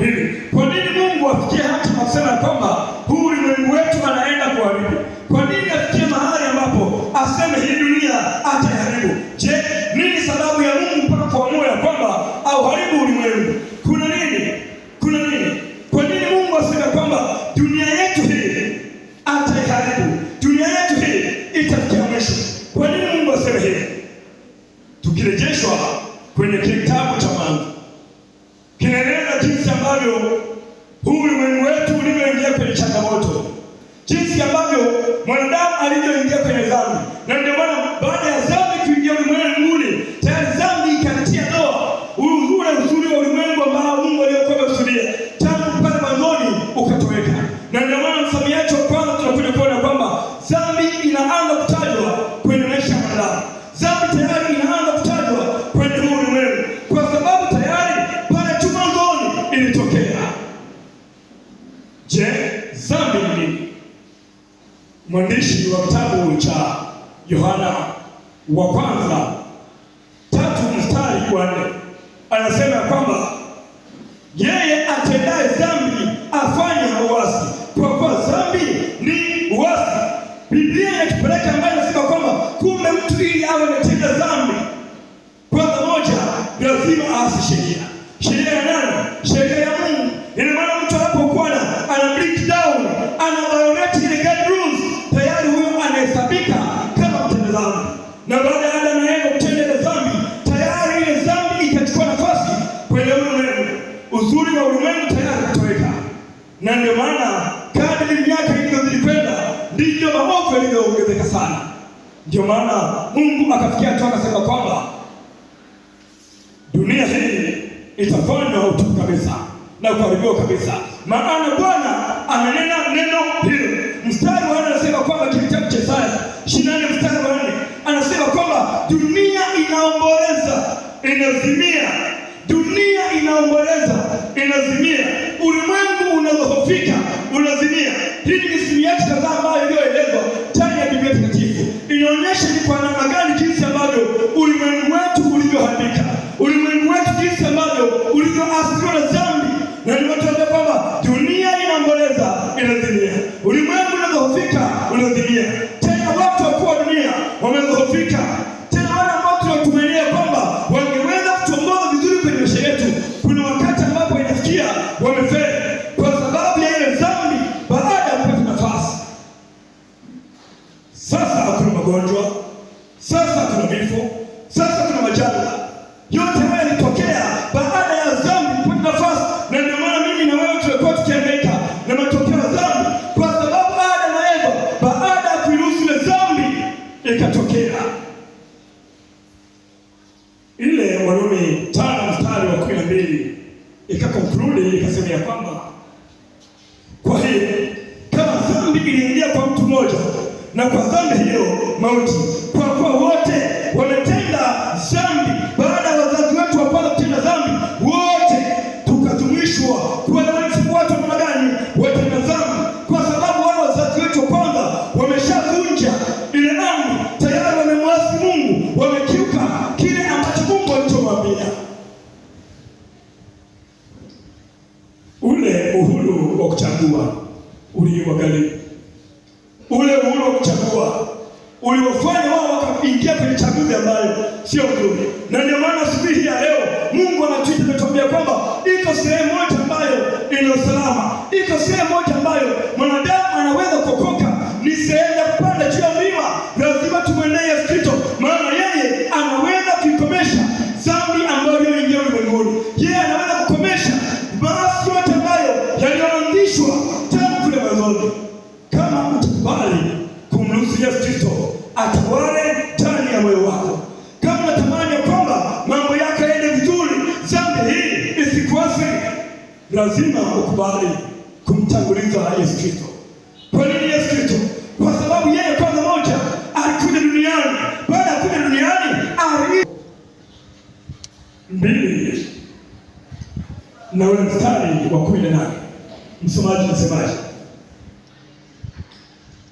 hili. Kwa nini Mungu afikie hata kusema kwamba huu ulimwengu wetu anaenda kuharibu? Kwa nini afikie mahali ambapo aseme hii dunia ataiharibu? Je, nini sababu ya Mungu mpaka kuamua ya kwamba auharibu ulimwengu? Kuna nini? Kuna nini? Kwa nini Mungu aseme kwamba dunia yetu hii ataiharibu? Dunia yetu hii itafikia mwisho. Kwa nini Mungu aseme hivi? Tukirejeshwa kwenye kitabu cha Mwanzo, kinaeleza jinsi ambavyo huu ulimwengu wetu ulivyoingia kwenye changamoto, jinsi ambavyo mwanadamu alivyoingia kwenye dhambi. Na ndio maana baada ya dhambi kuingia ulimwenguni, tayari dhambi ikatia doa ule uzuri wa ulimwengu ambao Mungu aliyokuwa amekusudia tangu pale mwanzoni ukatoweka. Na ndio maana msamiati wa kwanza tunakuja kuona kwamba dhambi inaanza kutajwa kwenye maisha ya mwanadamu. Dhambi tayari inaanza kutajwa kwenye huu ulimwengu, kwa sababu tayari pale tu mwanzoni ilitokea. Je, dhambi ni nini? Mwandishi wa kitabu cha Yohana wa kwanza 3:4 anasema kwamba yeye atendaye dhambi afanya uasi, kwa kuwa dhambi ni uasi. Biblia inatupeleka mbali nasema kwamba kumbe mtu ili awe ametenda dhambi, kwanza moja lazima aasi sheria. Sheria ya nani? Sheria ya Mungu. Ina maana mtu anapokuwa ana break down, ana violate ile God rules, tayari huyo anahesabika kama mtenda dhambi. Na baada ya Adam na Eva kutenda dhambi, tayari ile dhambi ikachukua nafasi kwenye ulimwengu. Uzuri wa ulimwengu tayari kutoweka. Na ndio maana kadri miaka ilivyozidi kwenda, ndivyo maovu yalivyoongezeka sana. Ndio maana Mungu akafikia tu akasema kwamba dunia hii itafanywa utupu kabisa na kuharibiwa kabisa, maana Bwana amenena neno hilo. Mstari wa 4 anasema kwamba kitabu cha Isaya 24 mstari wa 4 anasema kwamba dunia inaomboleza, inazimia. Dunia inaomboleza, inazimia. Ulimwengu unadhoofika, unazimia. Hii ni misimulizi kadhaa ambayo iliyoelezwa ndani ya Biblia Takatifu. Inaonyesha ni kwa namna gani jinsi ambavyo ulimwengu wetu ulivyoharibika. Ulimwengu wetu jinsi ambavyo ulivyoathiriwa na dhambi. Na ndio tunasema kwamba dunia inaomboleza, inazimia. Ulimwengu unadhoofika, unazimia. Tena watu wa dunia wamedhoofika. Tena wale ambao tunatumainia kwamba wangeweza kutuongoza vizuri kwenye maisha yetu, kuna wakati ambapo inafikia wamefeli kwa sababu ya ile dhambi baada ya kupata nafasi. Sasa kuna magonjwa, sasa kuna vifo, sasa kuna majanga. Yote haya yalitokea baada ya dhambi kupata nafasi. Na ndio maana mimi na wewe tulikuwa tukihangaika na matokeo ya dhambi, kwa sababu Adam na Eva baada ya kuiruhusu ile dhambi ikatokea. Ile Warumi 5 mstari wa 12 ikakonkludi ikasema ya kwamba kwa hiyo kama dhambi iliingia kwa mtu mmoja, na kwa dhambi hiyo mauti, kwa kuwa wote wametenda dhambi, baada ya wazazi wetu wa kwanza kutenda dhambi, wote tukajumuishwa kuwa watu wa magani watenda dhambi, kwa sababu wale wazazi wetu wa kwanza wameshavunja ile amri, tayari wamemwasi Mungu, wamekiuka kile ambacho Mungu alichomwambia. Ule uhuru wa kuchagua uliwagharimu. Ule uhuru wa kuchagua uliwafanya wao wakaingia kwenye chaguzi ambayo sio nzuri. Na ndio maana asubuhi hii ya leo Mungu anatuita, ametuambia kwamba iko sehemu moja ambayo ina usalama, iko sehemu moja ambayo mwanadamu anaweza kuokoka. Ni sehemu ya kupanda juu ya mlima. Lazima tumwendee Yesu Kristo, maana yeye anaweza kuikomesha dhambi ambayo iliyoingia ulimwenguni. Yeye anaweza kukomesha maasi yote ambayo yaliyoanzishwa tangu kule mwanzoni. Kama utakubali kumruhusu Yesu Kristo atawale ndani ya moyo wako, kama unatamani kwamba mambo yako yaende vizuri, dhambi hii isikuathiri, lazima ukubali kumtanguliza Yesu Kristo. Kwa nini Yesu Kristo? Kwa sababu yeye kwanza moja alikuja duniani. Baada ya kuja duniani mbili na ule mstari wa 18, msomaji nasemaje?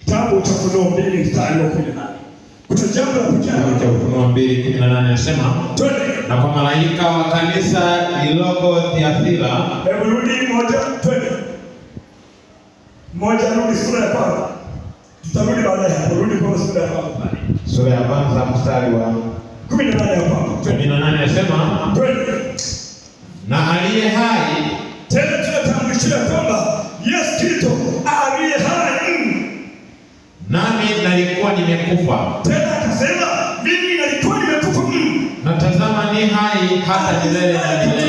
Kitabu cha Ufunuo 2 mstari wa 18. Kuna jambo la pekee. Ufunuo 2:18 nasema, twende Na kwa malaika wa kanisa lililoko Thiatira. Hebu rudi moja, twende. Moja, rudi sura ya kwanza. Tutarudi baadaye hapo. Rudi kwa sura ya kwanza pale. Sura ya kwanza mstari wa 18 hapo. 18 anasema, twende. Na aliye hai. Tena tunatambulishia kwamba Yesu Kristo aliye hai. Nami nalikuwa nimekufa. Tena akasema mimi nalikuwa nimekufa. Na tazama ni hai hata milele na milele.